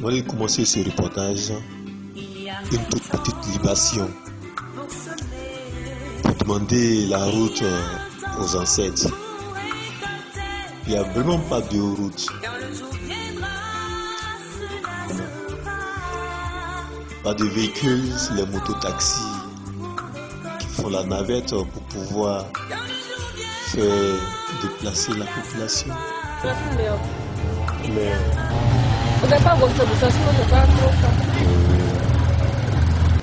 On va commencer ce reportage, une toute petite libation pour demander la route aux ancêtres. Il n'y a vraiment pas de route. Pas de véhicules, les mototaxis qui font la navette pour pouvoir faire déplacer la population. Mais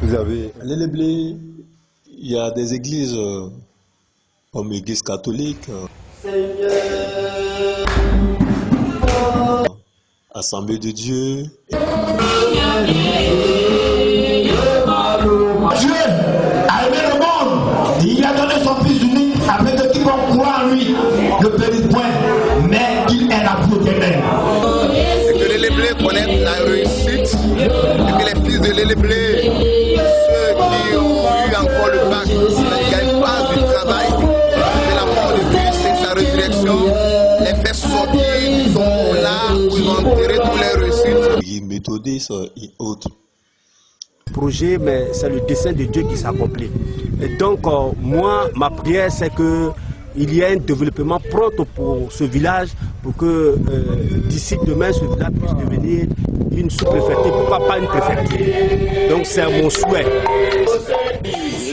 vous avez l'Élé-Blé, il y a des églises comme l'église catholique, Assemblée de Dieu. Dieu a aimé le monde, il a donné son fils unique afin que quiconque croit en lui ne périsse point, mais qu'il ait la vie éternelle. Et que l'Élé-Blé connaisse la réussite, et que les fils de l'Élé-Blé, ceux qui ont eu encore le bac, ne gagnent pas du travail, de la mort de Christ et sa résurrection, les fait sortir, ils sont là où ils vont enterrer toutes les réussites. Méthodistes et autres. Projet, mais c'est le dessein de Dieu qui s'accomplit. Et donc, moi, ma prière, c'est que il y ait un développement prompt pour ce village, pour que d'ici demain, ce village puisse devenir une sous-préfecture, pourquoi pas une préfecture. Donc, c'est mon souhait.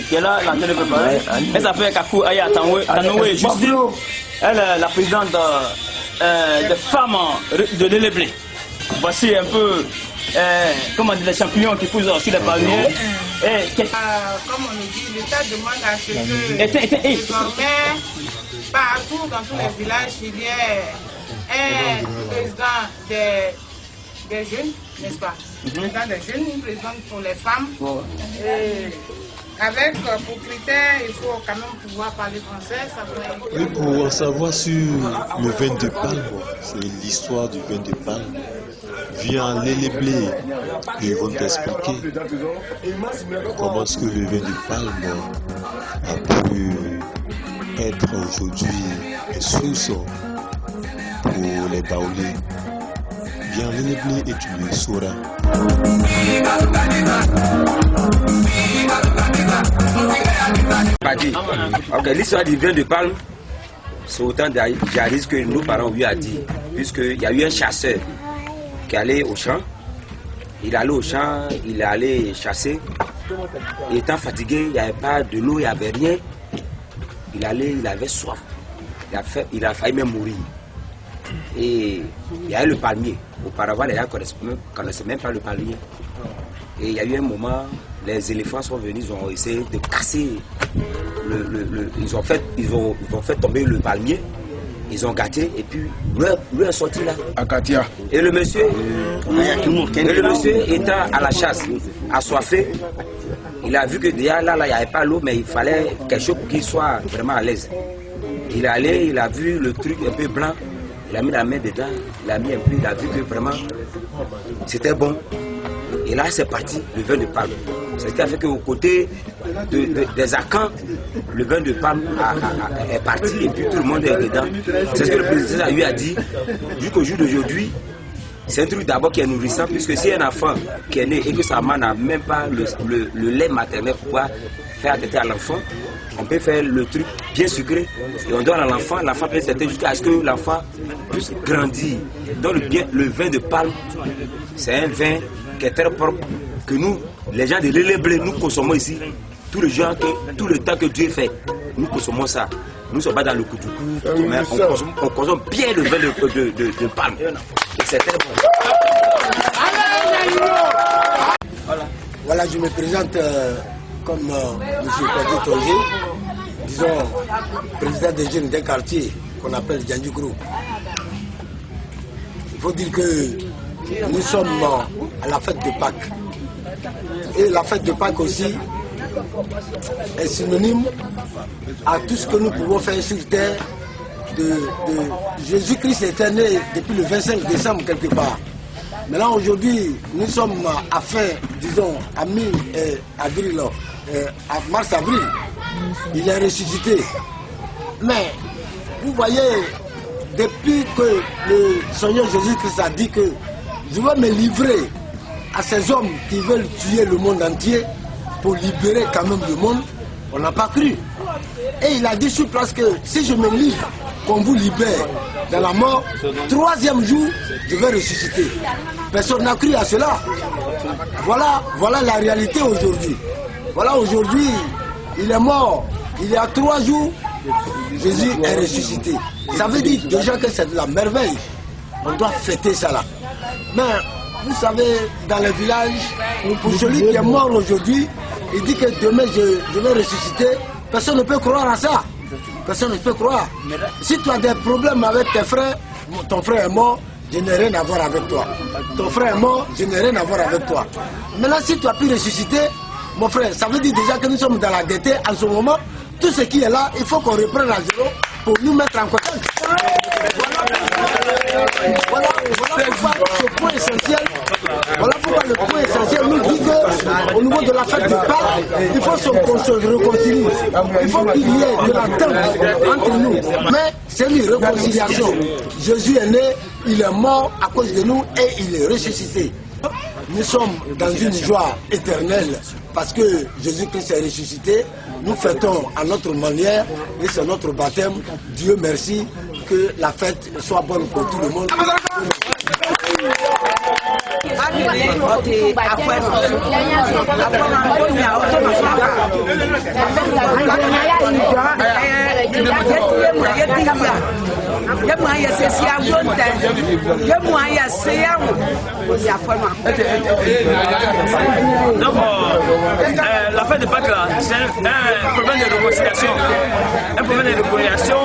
Qui est là, l'antenne préparée. Elle s'appelle Kakou Aya Tanoué Justine. Elle est la présidente des femmes de l'Élé-Blé. Voici un peu comment dire, les champignons qui poussent sur les palmiers. Comme on le dit, l'État demande à ce que désormais, partout dans tous les villages, il y ait un président des jeunes, n'est-ce pas? Président des jeunes, une présidente pour les femmes. Et avec pour critère, il faut quand même pouvoir parler français. Oui, pour en savoir sur le vin de palme, c'est l'histoire du vin de palme. Viens l'Élé-Blé, ils vont t'expliquer comment est-ce que le vin de palme a pu être aujourd'hui une source pour les Baoulés. Viens l'Élé-Blé et tu le sauras. Ok, l'histoire du vin de palme, c'est autant d'Yaris que nos parents lui a dit, puisqu'il y a eu un chasseur qui est allé au champ. Il est allé au champ, il est allé chasser. Il étant fatigué, il n'y avait pas de l'eau, il n'y avait rien. Il avait soif. Il a failli même mourir. Et il y a eu le palmier. Auparavant, les gens ne connaissaient même pas le palmier. Et il y a eu un moment, les éléphants sont venus, ils ont essayé de casser ils ont fait tomber le palmier. Ils ont gâté et puis lui est sorti là. Akatia. Et le monsieur étant à la chasse, assoiffé, il a vu que déjà là, il n'y avait pas l'eau, mais il fallait quelque chose pour qu'il soit vraiment à l'aise. Il est allé, il a vu le truc un peu blanc, il a mis la main dedans, il a mis un peu, il a vu que vraiment c'était bon. Et là, c'est parti, le vin de palme. C'est ce qui a fait qu'au côté des Akans, le vin de palme est parti et puis tout le monde est dedans. C'est ce que le président lui a dit. Jusqu'au jour d'aujourd'hui, c'est un truc d'abord qui est nourrissant, puisque si un enfant qui est né et que sa maman n'a même pas le lait maternel pour pouvoir faire têter à l'enfant, on peut faire le truc bien sucré et on donne à l'enfant, l'enfant peut têter jusqu'à ce que l'enfant puisse grandir. Donc le vin de palme, c'est un vin qui est très propre, que nous, les gens de l'Élé-Blé, nous consommons ici, tout le temps que Dieu fait, nous consommons ça. Nous ne sommes pas dans le coup-du-coup, mais on consomme bien le vin de palme. C'est très bon. Voilà, je me présente comme M. Kwadi Tongi, disons, président des jeunes d'un quartier qu'on appelle Djandji Group. Il faut dire que nous sommes à la fête de Pâques. Et la fête de Pâques aussi est synonyme à tout ce que nous pouvons faire sur terre. Jésus-Christ était né depuis le 25 décembre quelque part. Maintenant aujourd'hui, nous sommes à fin, disons, à mi-avril, à mars-avril. Il est ressuscité. Mais vous voyez, depuis que le Seigneur Jésus-Christ a dit que je vais me livrer à ces hommes qui veulent tuer le monde entier pour libérer quand même le monde. On n'a pas cru. Et il a dit sur place que si je me livre, qu'on vous libère dans la mort, 3e jour, je vais ressusciter. Personne n'a cru à cela. Voilà la réalité aujourd'hui. Voilà aujourd'hui, il est mort. Il y a 3 jours, Jésus est ressuscité. Ça veut dire déjà que c'est de la merveille. On doit fêter ça là. Mais vous savez, dans les villages, pour celui qui est mort aujourd'hui, il dit que demain je vais ressusciter. Personne ne peut croire à ça. Personne ne peut croire. Si tu as des problèmes avec tes frères, ton frère est mort, je n'ai rien à voir avec toi. Ton frère est mort, je n'ai rien à voir avec toi. Maintenant, si tu as pu ressusciter, mon frère, ça veut dire déjà que nous sommes dans la gaieté en ce moment. Tout ce qui est là, il faut qu'on reprenne à zéro pour nous mettre en contact. Voilà pourquoi ce point essentiel. Voilà pourquoi le point essentiel nous dit qu'au niveau de la fête du Pâques, il faut qu'on se réconcilie. Il faut qu'il y ait de l'attente entre nous. Mais c'est une réconciliation. Jésus est né, il est mort à cause de nous et il est ressuscité. Nous sommes dans une joie éternelle parce que Jésus-Christ est ressuscité. Nous fêtons à notre manière et c'est notre baptême. Dieu merci, que la fête soit bonne pour tout le monde. Donc, la fête de Pâques là, c'est un problème de réconciliation. Un problème de réconciliation.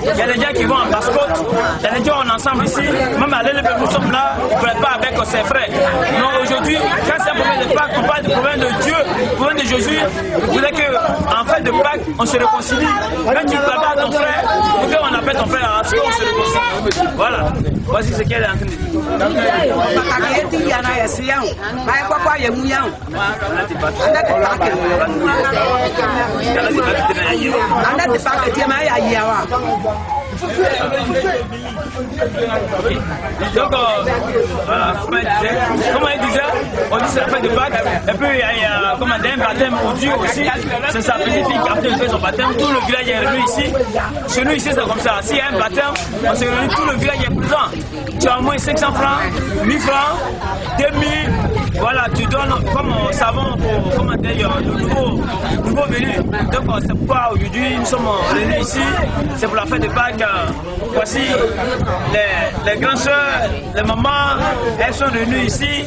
Il y a des gens qui vont en basse-côte, il y a des gens en ensemble ici. Même à l'élève, nous sommes là, on ne parle pas avec ses frères. Non, aujourd'hui, quand c'est un problème de Pâques, on parle du problème de Dieu, du problème de Jésus. Vous voulez qu'en fête de Pâques, on se réconcilie. Quand tu ne parles pas à ton frère, pourquoi on appelle ton frère à ce qu'on se réconcilie. Voilà. Voici ce qu'elle est en train de dire. Donc, voilà, comment il disait, on dit c'est la fête de Pâques, et puis il y a comme un baptême pour Dieu aussi, c'est sa spécifique, après il fait son baptême, tout le village est réuni ici. Chez nous ici c'est comme ça, s'il y a un baptême, on se réunit, tout le village est présent. Tu as au moins 500 francs, 1000 francs, 2000, voilà, tu donnes comme savon pour commander le nouveau venu. Donc c'est pourquoi aujourd'hui nous sommes réunis ici, c'est pour la fête de Pâques. Voici les grandes soeurs, les mamans, elles sont venues ici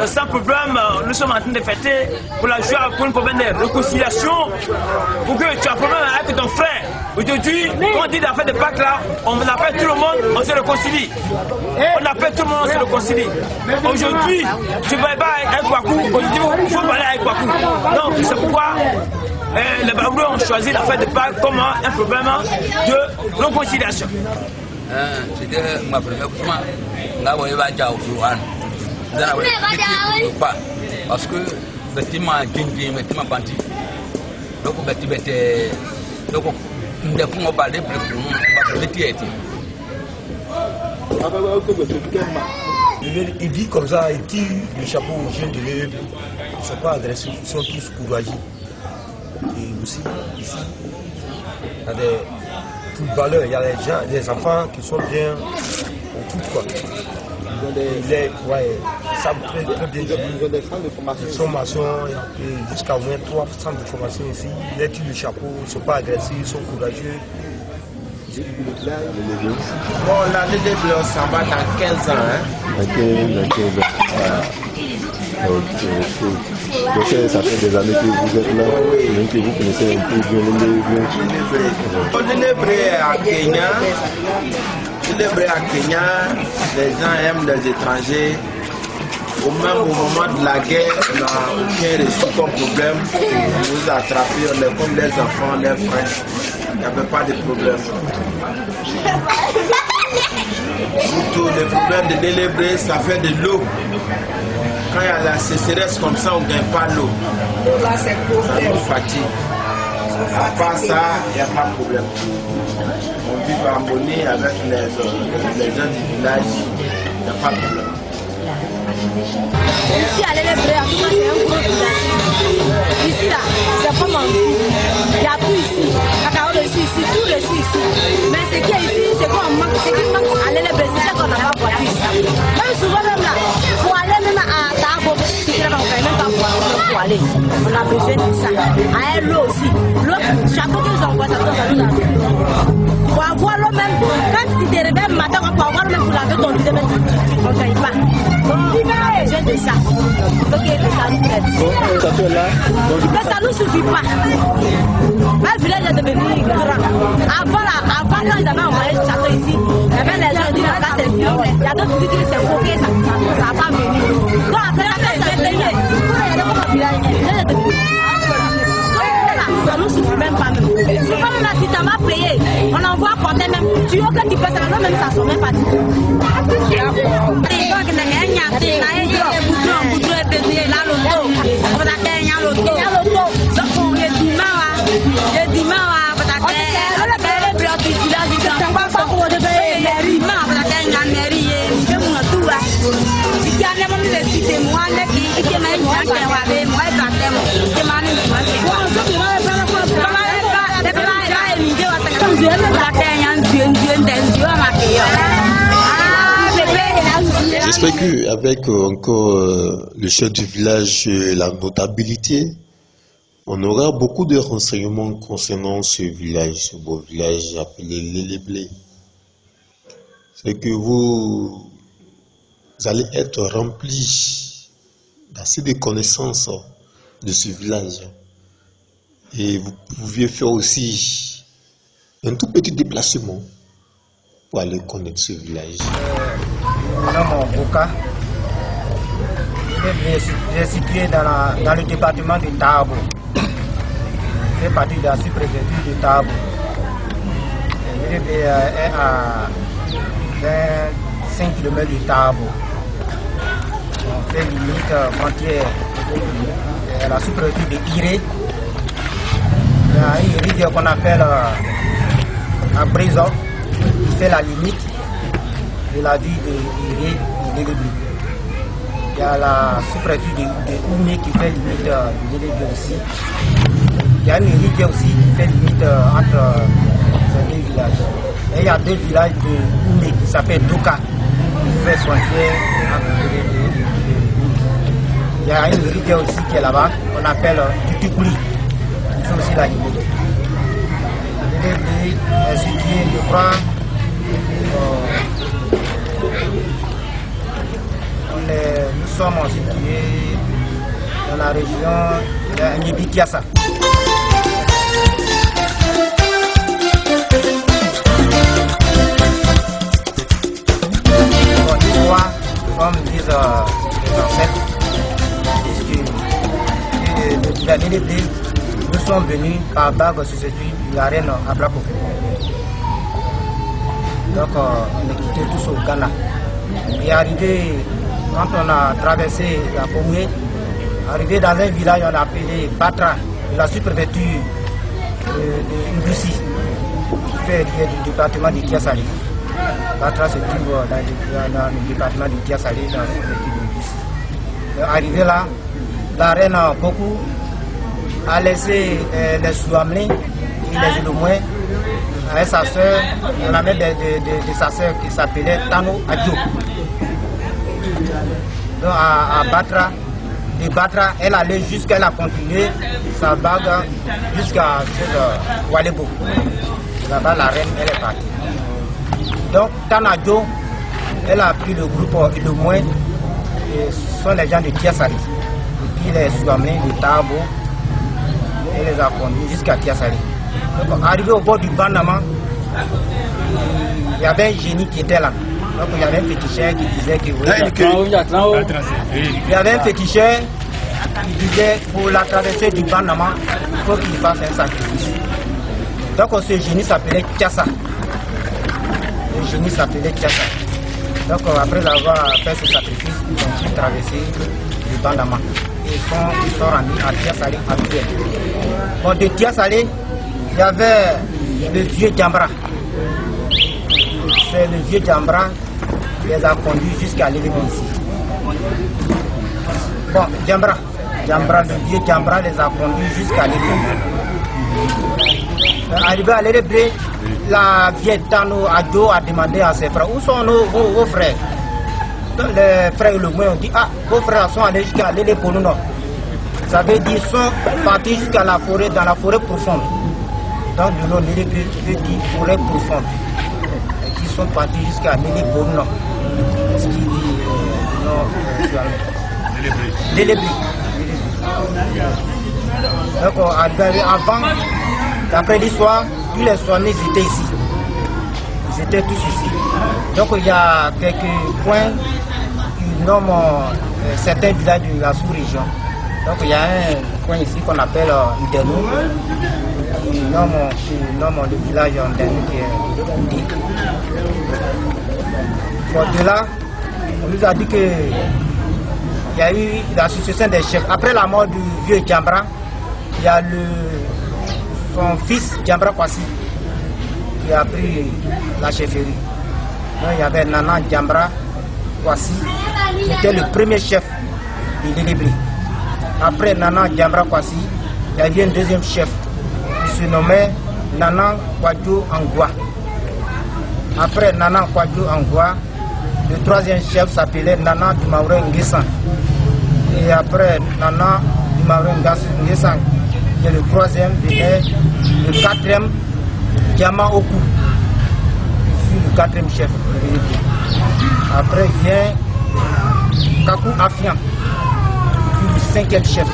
sans problème. Nous sommes en train de fêter pour la joie, pour un problème de réconciliation. Pour que tu as un problème avec ton frère. Aujourd'hui, quand on dit la fête de Pâques là, on appelle tout le monde, on se réconcilie. On appelle tout le monde, on se réconcilie. Aujourd'hui, tu ne vas pas avec Kwaku, aujourd'hui il faut parler avec Kwaku. Donc c'est pourquoi les Baoulés ont choisi la fête de Pâques comme un problème de réconciliation. C'était ma première fois. Parce que bâtiment Gindi, bâtiment Panti. Donc on parler il dit comme ça, il tire le chapeau aux jeunes de l'élève. Ils ne sont pas agressifs, ils sont tous courageux. Et aussi, ici, il y a des footballeurs, il y a des gens, des enfants qui sont bien au foot, quoi. Ils savent très bien. Ils ont des centres de formation, jusqu'à au moins 3 centres de formation ici. Ils tirent le chapeau, ils ne sont pas agressifs, ils sont courageux. Bon, l'année des Bleus, on s'en va dans 15 ans. Hein? Dans 15 ans. Donc ça fait des années que vous êtes là, donc que vous connaissez un peu bien L'Élébré à Kenya, les gens aiment les étrangers. Au moment de la guerre, on n'a aucun reçu comme problème. On nous a attrapés, on est comme les enfants, les frères. Il n'y avait pas de problème. Surtout le problème de l'Élébré, ça fait de l'eau. Quand il y a la sécheresse comme ça, on ne gagne pas l'eau. Ça nous fatigue. À part ça, il n'y a pas de problème. On vit en harmonie avec les gens du village. Il n'y a pas de problème. Ici, à l'Élébré, en tout cas, c'est un gros village. Ici, là, c'est comme un coup. Il y a tout ici. Cacao dessus ici, tout dessus ici. Mais ce qui est ici, c'est qu'on manque. Ce qui manque à l'Élébré, c'est qu'on n'a pas voiture ici. Même souvent, même là, pour aller même à Tabo, on ne peut même pas voir pour aller. On a besoin de ça. À l'eau aussi. L'eau, chaque fois qu'ils envoient ça, ça nous arrive. Pour avoir l'eau même, quand tu te réveilles le matin, pour avoir l'eau même pour laver ton lit, tu ne payes pas. Donc, on a besoin de ça. Donc, ça nous aide. Mais ça ne nous suffit pas. Un village est devenu grand. Avant quand ils avaient envoyé le château ici, il y avait les gens qui disaient que c'est fini. Il y a d'autres qui disent que c'est faux, ça n'a pas venu. Donc, après, ça fait payer. Il y a d'autres villages. Ça nous suffit même pas. C'est pas même là, si tu m'as payé, on envoie porter même. Tu vois que tu peux faire, même ça ne sort même pas du tout. J'espère qu'avec encore le chef du village, la notabilité, on aura beaucoup de renseignements concernant ce village, ce beau village appelé l'Éléblé. C'est que vous allez être remplis d'assez de connaissances de ce village. Et vous pouviez faire aussi un tout petit déplacement pour aller connaître ce village. Mon Boka est situé dans le département de Tabo. C'est parti de la sous-préfecture de Tabo. L'Éléblé est à 25 km de Tabo. On fait limite frontière à la sous-préfecture de Iré. Il y a une rivière qu'on appelle à Brésil, qui fait la limite de la ville de Iré et l'Éléblé. Il y a la sous-préfecture de Oumé qui fait limite de l'Éléblé aussi. Il y a une rivière aussi qui fait limite entre ces deux villages. Et il y a deux villages de Oumé qui s'appellent Doka, qui fait frontière entre l'Éléblé et Oumé. Il y a une rivière aussi qui est là-bas, qu'on appelle Tutukouli, qui fait aussi la limite. L'Éléblé est situé, je crois, nous sommes situés dans la région de Nyebi-Kiassa. L'histoire, comme disent les ancêtres, puisque la L'Éléblé, nous sommes venus par bague successive de la reine Abrako. Donc on est quitté tous au Ghana. Et arrivé, quand on a traversé la Pomoué, arrivé dans un village on a appelé Batra, de la sous-préfecture de Ngoussi, qui fait du département de Kiassali. Batra se trouve dans le département de Kiassali, dans la sous-préfecture de Ngoussi. Arrivé là, la reine beaucoup a laissé les Souamlés et les Ilomois avec sa soeur, la mère de sa soeur qui s'appelait Tano Adjo. Donc à Batra, de Batra, elle allait jusqu'à la continuer sa bague jusqu'à Walebo. Là-bas, la reine, elle est partie. Donc Tano Adjo, elle a pris le groupe Ilomois, ce sont les gens de Kiassali. Et puis les Souamlés de Tabo, elle les a conduits jusqu'à Kiassali. Donc, arrivé au bord du Bandama, il y avait un génie qui était là. Donc, il y avait un féticheur qui disait que... Il y avait un féticheur qui disait pour la traversée du Bandama, il faut qu'il fasse un sacrifice. Donc, ce génie s'appelait Kiassa. Le génie s'appelait Kiassa. Donc, après avoir fait ce sacrifice, ils ont traversé du Bandama. Ils sont rendus à Tiassali actuel. Bon, de Tiassali, il y avait le vieux Djambra. C'est le vieux Djambra qui les a conduits jusqu'à l'Éléblé ici. Bon, Djambra, le vieux Djambra les a conduits jusqu'à l'Éléblé. Arrivé à l'Éléblé, la vieille Tano Adjo a demandé à ses frères, où sont vos frères? Les frères le moins ont dit, ah, vos frères sont allés jusqu'à l'Éléblé pour nous. Ça veut dire qu'ils sont partis jusqu'à la forêt, dans la forêt profonde. Donc le nom l'Éléblé veut dire forêt profonde. Et qu'ils sont partis jusqu'à l'Éléblé pour nous. Ce qui dit non, l'Éléblé. Donc avant, d'après l'histoire, tous les soignés étaient ici. Ils étaient tous ici. Donc il y a quelques points qui nomment certains villages de la sous-région. Donc il y a un coin ici qu'on appelle Ndénou. Qui nomme le village Ndénou qui est Ndi. De là, on nous a dit que il y a eu la succession des chefs. Après la mort du vieux Djambra, il y a son fils Djambra Kwasi qui a pris la chefferie. Donc, il y avait Nana Djambra Kwasi qui était le premier chef de l'Éléblé. Après Nana Djambra Kwasi, il y a eu un deuxième chef qui se nommait Nana Kwadjo Angwa. Après Nana Kwadjo Angwa, le troisième chef s'appelait Nana Dumaure Nguessan. Et après Nana Dumaure Nguessan, qui est le troisième, venait le quatrième, Diama Oku, qui fut le quatrième chef. Après vient Kakou Afian, qui fut le cinquième chef.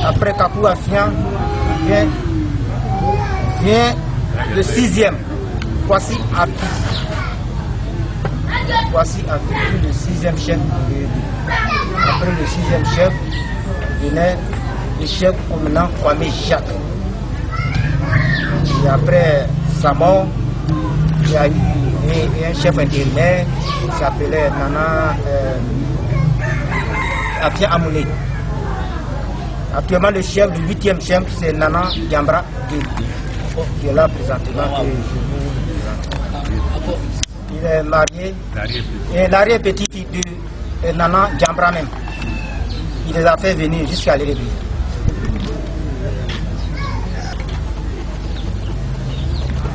Après Kakou Afian, vient le sixième, Kwasi Afi. Voici le sixième chef. Après le sixième chef, venait le chef commandant Kwame Jacques. Et après sa mort, il y a eu un chef intérimaire qui s'appelait Nana Afia Amoulé. Actuellement, le chef, le huitième chef, c'est Nana Djambra qui est là présentement. Il est marié et l'arrière-petite de Nana Djambra même. Il les a fait venir jusqu'à l'Éléblé.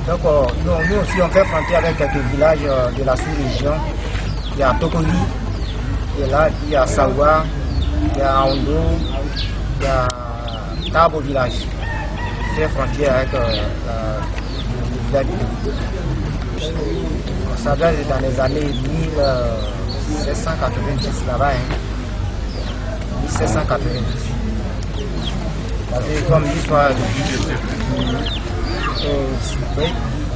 Donc nous aussi on fait frontière avec quelques villages de la sous-région. Il y a Tokoli, il y a Sawa, il y a Aondo, il y a Tabo village. On fait frontière avec le village de l'Éléblé. Ça doit être dans les années 1790 là-bas. 1790. Parce que comme l'histoire du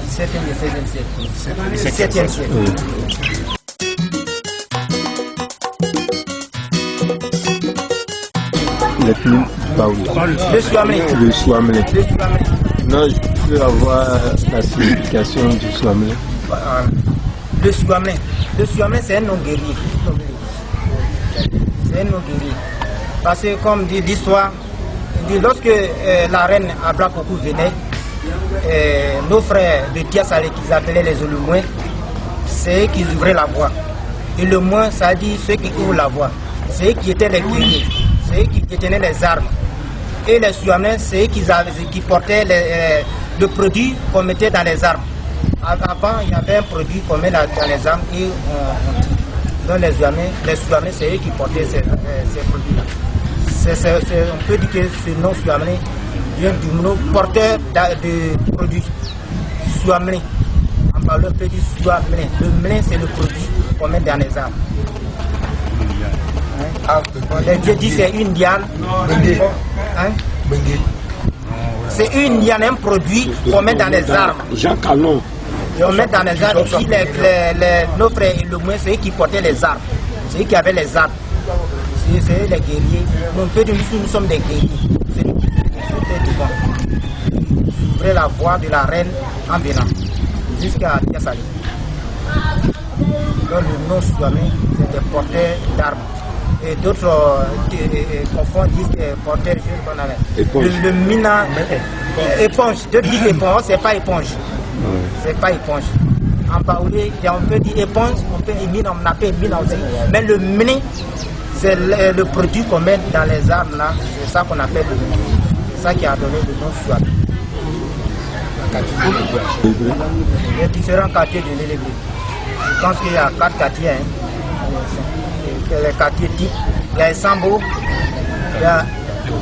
17e et 16e siècle. 17e siècle. Les plumes le Swamlé. Le Swamlé. Non, je peux avoir la signification du Swamlé. Le Swamlé. Le Swamlé, c'est un nom guerrier. C'est un nom guerrier. Parce que, comme dit l'histoire, lorsque la reine Ablakoku venait, nos frères de Tiasalé, qu'ils appelaient les Olumouins, c'est eux qui ouvraient la voie. Et le moins, ça dit ceux qui ouvrent la voie. C'est eux qui étaient les guerriers. C'est eux qui détenaient les armes. Et les Swamlés, c'est eux qui portaient le produit qu'on mettait dans les armes. Avant, il y avait un produit qu'on met dans les armes et dans les Swamlés, c'est eux qui portaient ces produits-là. On peut dire que ce nom Swamlé vient du nom porteur de produits. Swamlé. En parlant, on peut dire Swamlé. Le mlin, c'est le produit qu'on met dans les armes. Les dieux disent que c'est une liane. C'est une liane, un produit qu'on met dans les armes. Jean Calon. Et on met dans les armes. Et puis nos frères et le moins, c'est eux qui portaient les armes. C'est eux qui avaient les armes. C'est eux les guerriers. On peut dire que nous sommes des guerriers. C'est nous qui étaient devant. Ils ouvraient la voie de la reine en venant jusqu'à Tiasalé. Donc le nom Swamé, c'est des porteurs d'armes. Et d'autres confondent, disent des porteurs de choses qu'on avait. Le mina, éponge. D'autres disent éponge, c'est pas éponge. C'est pas éponge. En baoulé, on peut dire éponge, on peut dire mine, on appelle mine aussi. Mais le mine, C'est le produit qu'on met dans les armes là, c'est ça qu'on appelle le mine. C'est ça qui a donné le nom SWAT. Il y a différents quartiers de l'Éléblé. Je pense qu'il y a 4 quartiers. Les quartiers types. Il y a Sambo, il y a le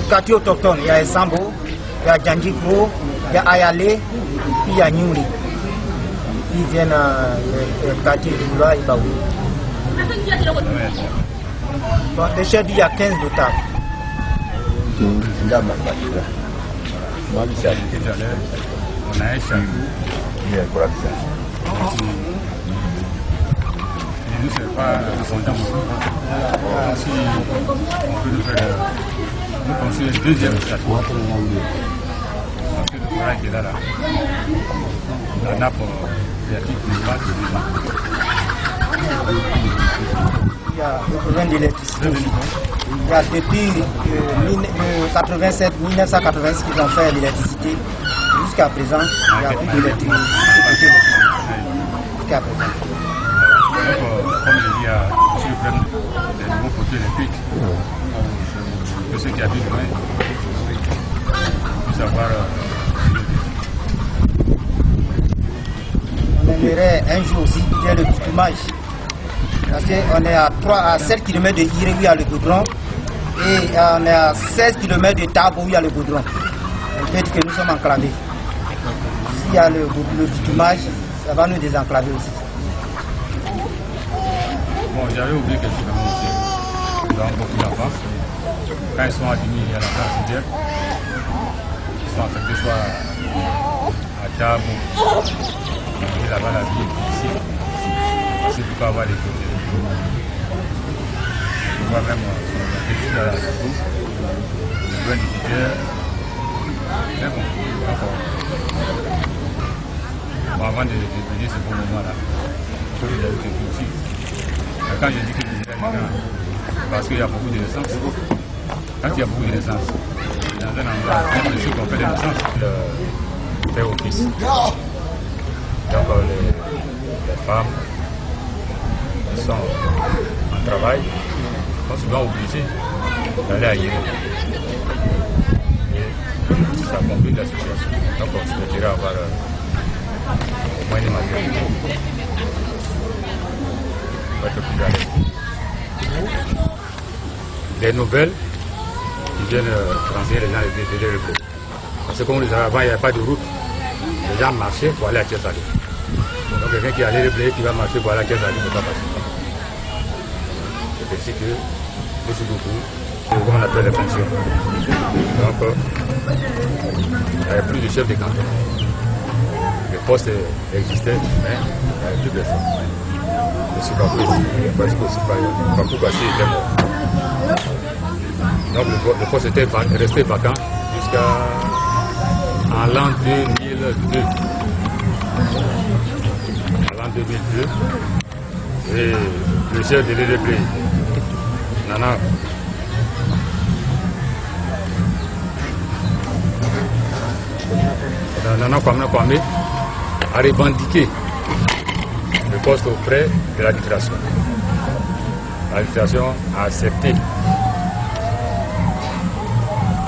quartier autochtone, il y a Sambo, il y a Djandjiko, il y a Ayale, puis il y a Nyouri. Ils viennent le quartier de Moula et Baoui. Bon, les chefs, il y a 15 notables. On a un chef. Nous, c'est pas le fondement. Si on peut le faire, nous pensons le deuxième château. Parce que le forage est là. La nappe phréatique n'est pas de il y a le problème de l'électricité. Il y a depuis 1986 qu'ils ont fait l'électricité. Jusqu'à présent, il n'y a plus d'électricité. Jusqu'à présent. Comme je dis à M. le Président, des nouveaux poteaux électriques, que ceux qui habitent loin puissent avoir. On aimerait un jour aussi qu'il y ait le bitumage. Parce qu'on est à 7 km de Iré où il y a le goudron et on est à 16 km de Tabo où il y a le goudron. On peut dire que nous sommes enclavés. S'il y a le bitumage, ça va nous désenclaver aussi. Bon, j'avais oublié quelque chose aussi. Dans beaucoup d'enfants, quand ils sont admis à la cimetière, ils sont affectés soit à Tabo, et là-bas la vie est difficile. C'est pour pas avoir les côtés. On voit même son à la photo, le loin du cimetière. Mais bon, encore. Bon, avant de venir ce bon moment-là, il faut que j'aille aussi. Quand je dis que le village est grand, parce qu'il y a beaucoup de naissances. Quand il y a beaucoup de naissances, dans un endroit, même ceux qui ont fait des naissances, le père au fils. Donc les femmes qui sont en travail sont souvent obligées d'aller ailleurs. Et ça complique la situation. Donc on souhaiterait avoir moins de matériel. Les nouvelles qui viennent renseigner les gens de l'Éléblé. Parce que comme on disait avant, il n'y avait pas de route. Les gens marchaient pour aller à Thiès-Salé. Donc quelqu'un qui est à l'Éléblé, qui va marcher pour aller à Thiès-Salé, ne peut pas passer. C'est ainsi que, merci beaucoup, comme on appelle les fonctions. Donc, il n'y avait plus de chef de canton. Le poste existait, mais il n'y avait plus de personne. Je parce que Bakou Bassi était mort. Donc le poste était resté vacant jusqu'à l'an 2002. En l'an 2002, et le chef de l'Éléblé, Nana Kwame a revendiqué le poste auprès de l'administration. L'administration a accepté.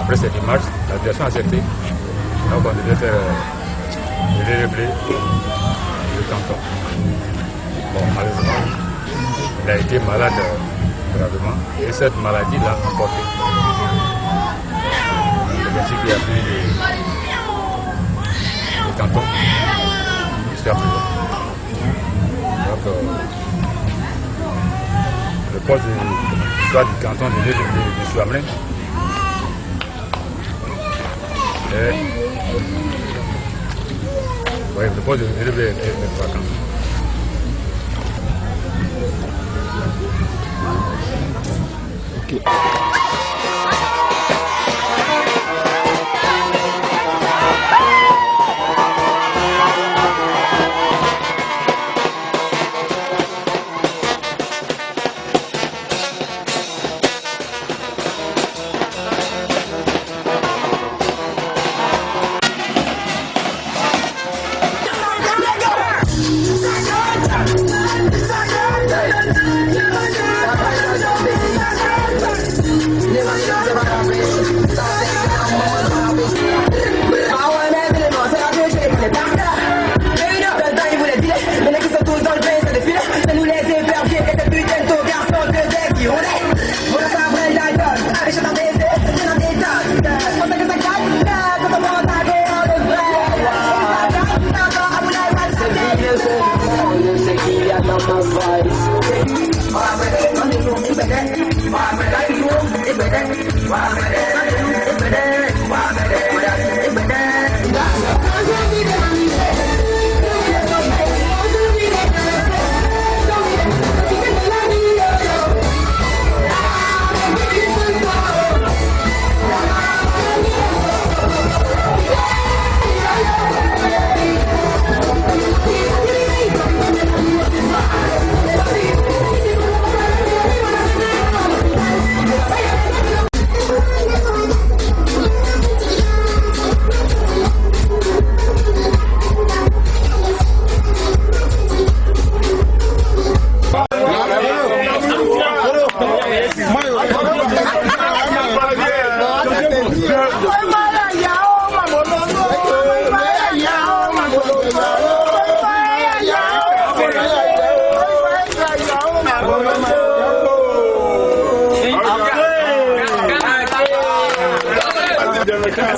Après cette démarche, l'administration a accepté. Donc on devait faire l'Éléblé le canton. Bon, malheureusement, il a été malade gravement et cette maladie l'a emporté. C'est ainsi qu'il a pris le canton jusqu'à présent. Donc, le poste soit du canton de Souamelin oui, le poste de l'Éléblé est vacant. Ok.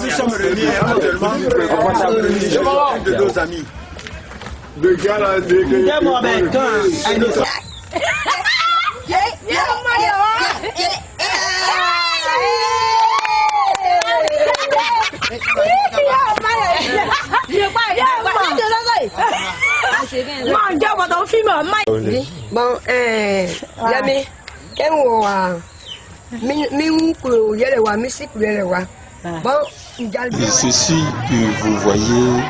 Nous sommes réunis actuellement de nos amis. Bon, Yami, et ceci que vous voyez,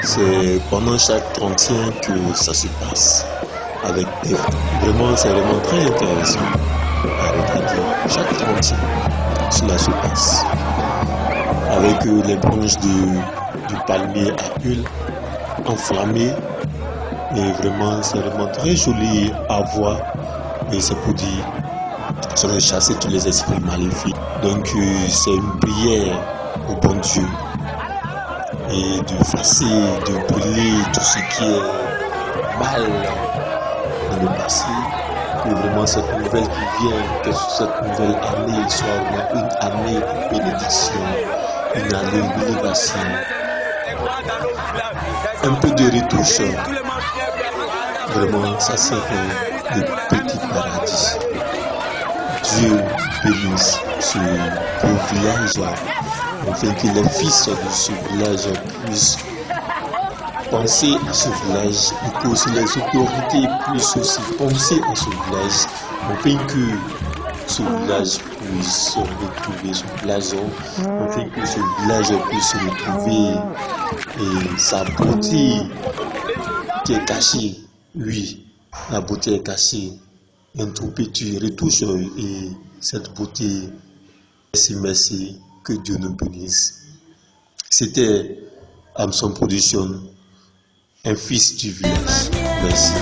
c'est pendant chaque 31 que ça se passe. Avec vraiment, c'est vraiment très intéressant à regarder. Chaque 31, cela se passe. Avec les branches du palmier à huile enflammées. Et vraiment, c'est vraiment très joli à voir. Et c'est pour dire, ça va chasser tous les esprits maléfiques. Donc, c'est une prière au bon Dieu. Et de effacer, de brûler tout ce qui est mal dans le passé. Que vraiment cette nouvelle qui vient, que cette nouvelle année soit une année de bénédiction, une année d'élévation. Un peu de retouche. Vraiment, ça serait le petit paradis. Dieu bénisse ce beau village, afin que les fils de ce village puissent penser à ce village et que aussi les autorités puissent aussi penser à ce village, afin que ce village puisse retrouver son blason, afin que ce village puisse retrouver sa beauté qui est cachée. Oui, la beauté est cachée. Un tout petit retouche et cette beauté. Merci, que Dieu nous bénisse. C'était Amson Production, un fils du village. Merci.